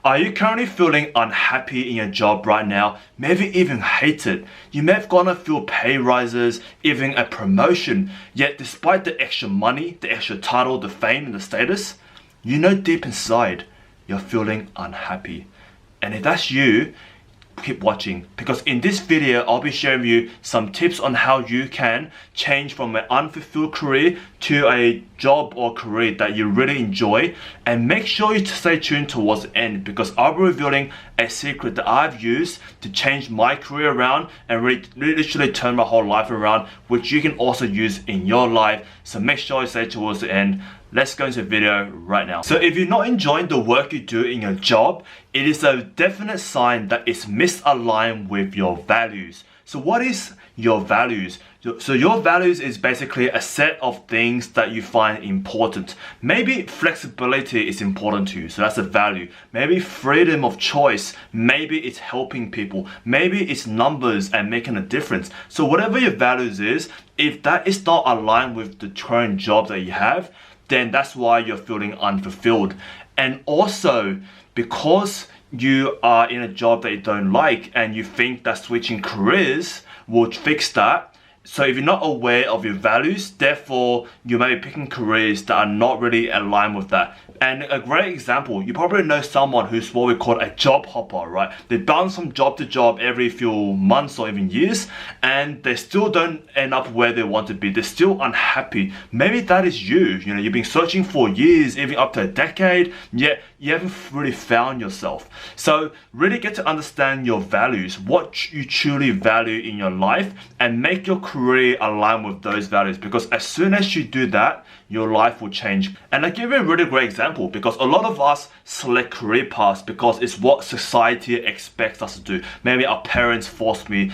Are you currently feeling unhappy in your job right now? Maybe even hate it. You may have gone through pay rises, even a promotion, yet despite the extra money, the extra title, the fame and the status, you know deep inside you're feeling unhappy. And if that's you, keep watching, because in this video I'll be sharing you some tips on how you can change from an unfulfilled career to a job or career that you really enjoy. And make sure you stay tuned towards the end, because I'll be revealing a secret that I've used to change my career around and literally turn my whole life around, which you can also use in your life. So make sure you stay towards the end. Let's go into the video right now. So if you're not enjoying the work you do in your job, it is a definite sign that it's misaligned with your values. So what is your values? So your values is basically a set of things that you find important. Maybe flexibility is important to you, so that's a value. Maybe freedom of choice, maybe it's helping people, maybe it's numbers and making a difference. So whatever your values is, if that is not aligned with the current job that you have, then that's why you're feeling unfulfilled. And also, because you are in a job that you don't like and you think that switching careers will fix that, so if you're not aware of your values, therefore you may be picking careers that are not really aligned with that. And a great example, you probably know someone who's what we call a job hopper, right? They bounce from job to job every few months or even years, and they still don't end up where they want to be. They're still unhappy. Maybe that is you. You know, you've been searching for years, even up to a decade, yet you haven't really found yourself. So really get to understand your values, what you truly value in your life, and make your career align with those values, because as soon as you do that, your life will change. And I give you a really great example, because a lot of us select career paths because it's what society expects us to do. Maybe our parents forced you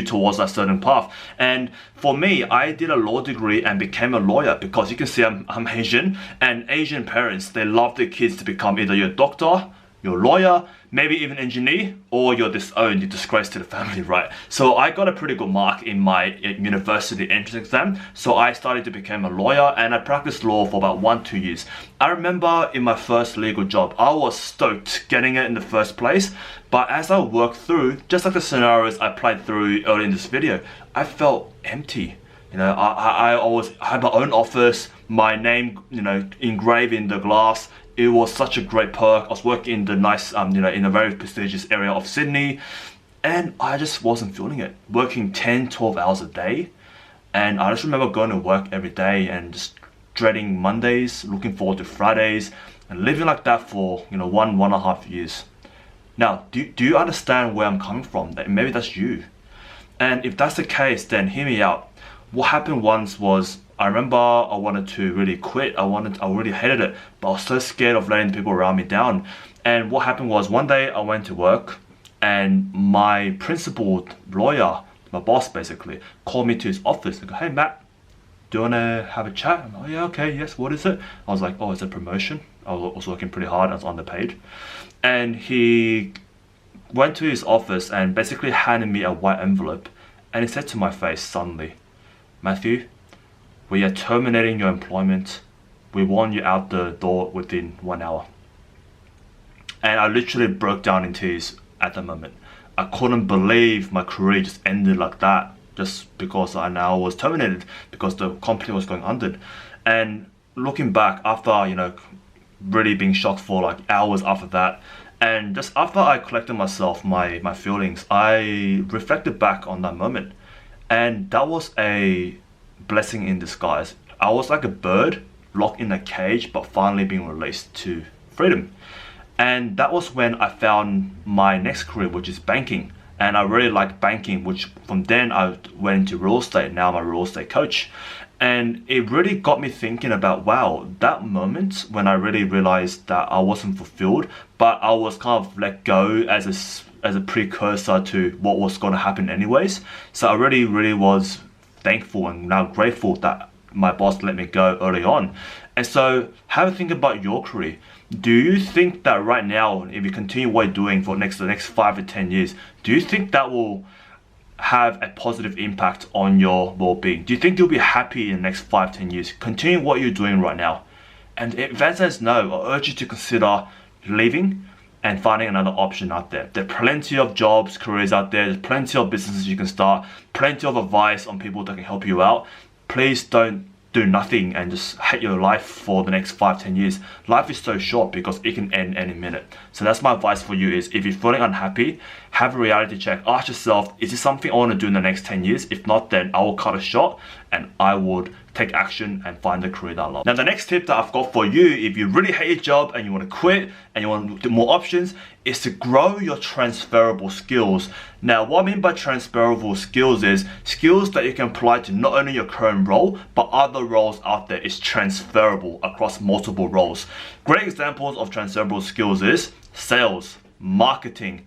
towards a certain path. And for me, I did a law degree and became a lawyer because you can see I'm Asian, and Asian parents, they love their kids to become either your doctor, your lawyer, maybe even engineer, or you're disowned, you disgrace to the family, right? So I got a pretty good mark in my university entrance exam, so I started to become a lawyer, and I practiced law for about 1-2 years. I remember in my first legal job, I was stoked getting it in the first place, but as I worked through, just like the scenarios I played through earlier in this video, I felt empty. You know, I always had my own office, my name, you know, engraved in the glass. It was such a great perk. I was working in the nice, in a very prestigious area of Sydney, and I just wasn't feeling it. Working 10-12 hours a day, and I just remember going to work every day and just dreading Mondays, looking forward to Fridays, and living like that for 1.5 years. Now, do you understand where I'm coming from? That maybe that's you, and if that's the case, then hear me out. What happened once was, I remember I wanted to really quit. I really hated it, but I was so scared of letting the people around me down. And what happened was, one day I went to work, and my principal lawyer, my boss basically, called me to his office and go, "Hey Matt, do you want to have a chat?" I'm like, "Oh yeah, okay, yes, what is it?" I was like, "Oh, it's a promotion." I was working pretty hard, I was underpaid. And he went to his office and basically handed me a white envelope, and he said to my face suddenly, "Matthew, we are terminating your employment. We want you out the door within 1 hour." And I literally broke down in tears at the moment. I couldn't believe my career just ended like that, just because I now was terminated because the company was going under. And looking back, after really being shocked for like hours after that, and just after I collected myself, my feelings, I reflected back on that moment. And that was a blessing in disguise. I was like a bird locked in a cage, but finally being released to freedom. And that was when I found my next career, which is banking. And I really liked banking, which from then I went into real estate. Now I'm a real estate coach. And it really got me thinking about, wow, that moment when I really realized that I wasn't fulfilled, but I was kind of let go as a precursor to what was going to happen anyways. So I really was thankful and now grateful that my boss let me go early on. And so have a think about your career. Do you think that right now, if you continue what you're doing for the next 5 to 10 years, do you think that will have a positive impact on your well-being? Do you think you'll be happy in the next 5-10 years? Continue what you're doing right now. And if the answer is no, I urge you to consider leaving, and finding another option out there. There are plenty of jobs, careers out there. There's plenty of businesses you can start, plenty of advice on people that can help you out. Please don't do nothing and just hate your life for the next 5-10 years. Life is so short because it can end any minute. So that's my advice for you is, if you're feeling unhappy, have a reality check. Ask yourself, is this something I want to do in the next 10 years? If not, then I will cut it short and I would take action and find a career that I love. Now, the next tip that I've got for you, if you really hate your job and you want to quit and you want to do more options, is to grow your transferable skills. Now, what I mean by transferable skills is skills that you can apply to not only your current role, but other roles out there. Is transferable across multiple roles. Great examples of transferable skills is sales, marketing.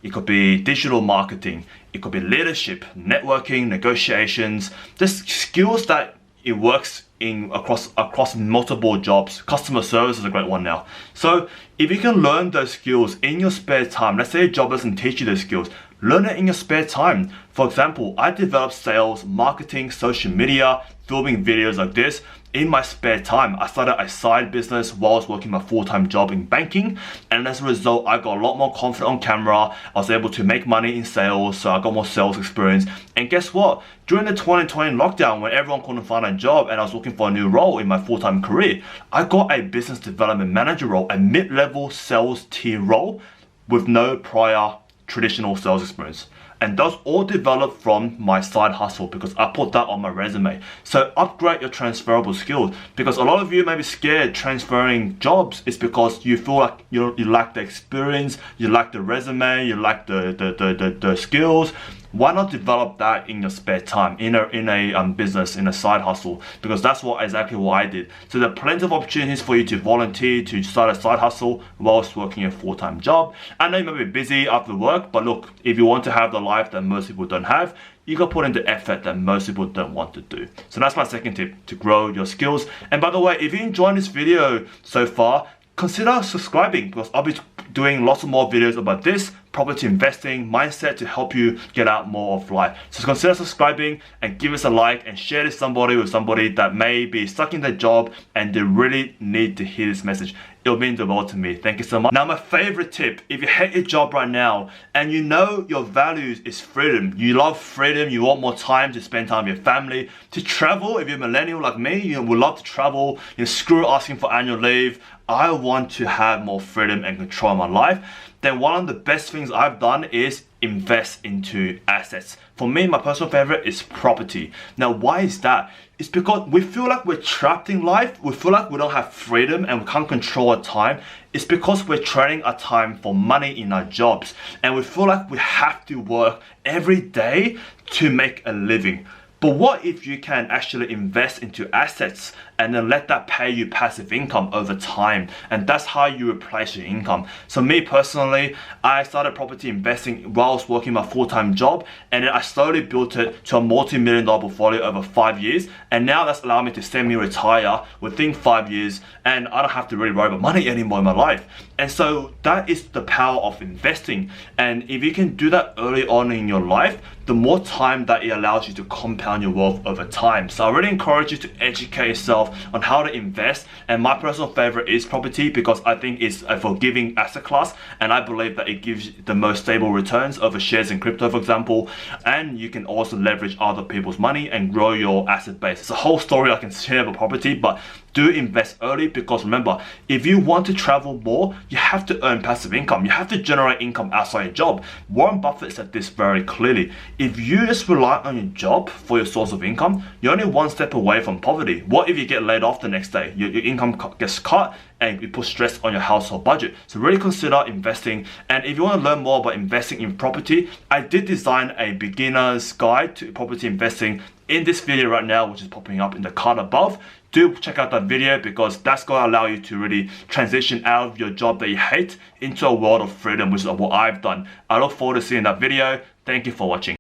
It could be digital marketing. It could be leadership, networking, negotiations. Just skills that it works in across multiple jobs. Customer service is a great one now. So if you can learn those skills in your spare time, let's say your job doesn't teach you those skills, learn it in your spare time. For example, I developed sales, marketing, social media, filming videos like this in my spare time. I started a side business while I was working my full-time job in banking, and as a result I got a lot more confident on camera. I was able to make money in sales, so I got more sales experience. And guess what? During the 2020 lockdown, when everyone couldn't find a job and I was looking for a new role in my full-time career, I got a business development manager role, a mid-level sales tier role with no prior traditional sales experience. And those all developed from my side hustle because I put that on my resume. So upgrade your transferable skills, because a lot of you may be scared transferring jobs. It's because you feel like you lack the experience, you lack the resume, you lack the skills. Why not develop that in your spare time, in a business, in a side hustle? Because that's exactly what I did. So there are plenty of opportunities for you to volunteer, to start a side hustle whilst working a full-time job. I know you may be busy after work, but look, if you want to have the life that most people don't have, you got to put in the effort that most people don't want to do. So that's my second tip, to grow your skills. And by the way, if you enjoyed this video so far, consider subscribing, because I'll be doing lots of more videos about this property investing mindset to help you get out more of life. So consider subscribing and give us a like and share this with somebody that may be stuck in their job and they really need to hear this message. It'll mean the world to me. Thank you so much. Now, my favorite tip, if you hate your job right now and you know your values is freedom, you love freedom, you want more time to spend time with your family, to travel. If you're a millennial like me, you would love to travel, screw asking for annual leave. I want to have more freedom and control my life. Then one of the best things I've done is invest into assets. For me, my personal favorite is property. Now, why is that? It's because we feel like we're trapped in life. We feel like we don't have freedom and we can't control our time. It's because we're trading our time for money in our jobs. And we feel like we have to work every day to make a living. But what if you can actually invest into assets and then let that pay you passive income over time? And that's how you replace your income. So me personally, I started property investing while I was working my full-time job, and then I slowly built it to a multi-million-dollar portfolio over 5 years. And now that's allowed me to semi-retire within 5 years, and I don't have to really worry about money anymore in my life. And so that is the power of investing. And if you can do that early on in your life, the more time that it allows you to compound your wealth over time. So I really encourage you to educate yourself on how to invest. And my personal favorite is property, because I think it's a forgiving asset class, and I believe that it gives the most stable returns over shares in crypto, for example. And you can also leverage other people's money and grow your asset base. It's a whole story I can share about property, but do invest early, because remember, if you want to travel more, you have to earn passive income. You have to generate income outside your job. Warren Buffett said this very clearly. If you just rely on your job for your source of income, you're only one step away from poverty. What if you get laid off the next day? Your income gets cut and it puts stress on your household budget. So really consider investing. And if you want to learn more about investing in property, I did design a beginner's guide to property investing in this video right now, which is popping up in the card above. Do check out that video, because that's going to allow you to really transition out of your job that you hate into a world of freedom, which is what I've done. I look forward to seeing that video. Thank you for watching.